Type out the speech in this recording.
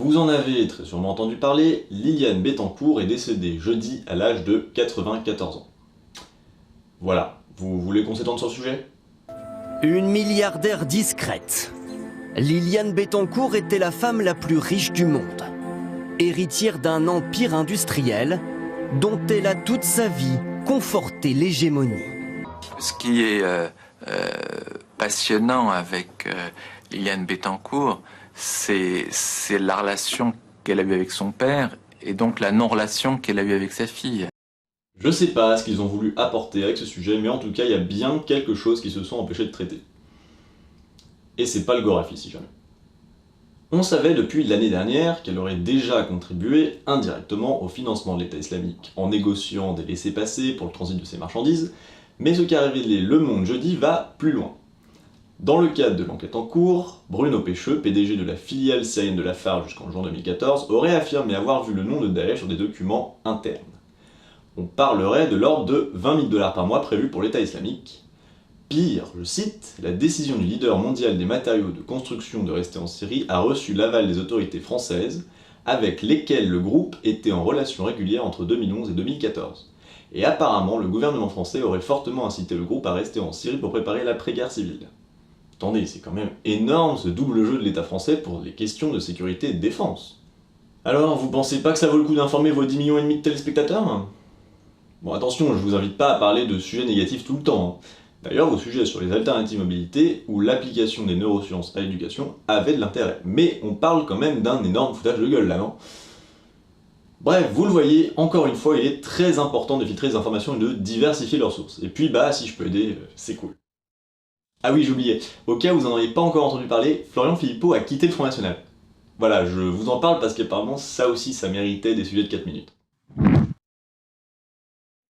Vous en avez très sûrement entendu parler, Liliane Bettencourt est décédée jeudi à l'âge de 94 ans. Voilà, vous voulez qu'on s'étende sur le sujet? Une milliardaire discrète. Liliane Bettencourt était la femme la plus riche du monde. Héritière d'un empire industriel dont elle a toute sa vie conforté l'hégémonie. Ce qui est passionnant avec Liliane Bettencourt, c'est la relation qu'elle a eue avec son père et donc la non-relation qu'elle a eue avec sa fille. Je sais pas ce qu'ils ont voulu apporter avec ce sujet, mais en tout cas, il y a bien quelque chose qui se sont empêchés de traiter. Et c'est pas le Gorafi, si jamais. On savait depuis l'année dernière qu'elle aurait déjà contribué indirectement au financement de l'État islamique en négociant des laissez-passer pour le transit de ses marchandises, mais ce qu'a révélé Le Monde jeudi va plus loin. Dans le cadre de l'enquête en cours, Bruno Pecheux, PDG de la filiale syrienne de Lafarge jusqu'en juin 2014, aurait affirmé avoir vu le nom de Daesh sur des documents internes. On parlerait de l'ordre de 20 000 $ par mois prévus pour l'État islamique. Pire, je cite, la décision du leader mondial des matériaux de construction de rester en Syrie a reçu l'aval des autorités françaises, avec lesquelles le groupe était en relation régulière entre 2011 et 2014. Et apparemment, le gouvernement français aurait fortement incité le groupe à rester en Syrie pour préparer l'après-guerre civile. Attendez, c'est quand même énorme ce double jeu de l'État français pour les questions de sécurité et de défense. Alors, vous pensez pas que ça vaut le coup d'informer vos 10,5 millions de téléspectateurs? Bon, attention, je vous invite pas à parler de sujets négatifs tout le temps. D'ailleurs, vos sujets sur les alternatives mobilité ou l'application des neurosciences à l'éducation avaient de l'intérêt. Mais on parle quand même d'un énorme foutage de gueule là, non? Bref, vous le voyez, encore une fois, il est très important de filtrer les informations et de diversifier leurs sources. Et puis, bah, si je peux aider, c'est cool. Ah oui, j'oubliais, au cas où vous n'en auriez pas encore entendu parler, Florian Philippot a quitté le Front National. Voilà, je vous en parle parce qu'apparemment, ça aussi, ça méritait des sujets de 4 minutes.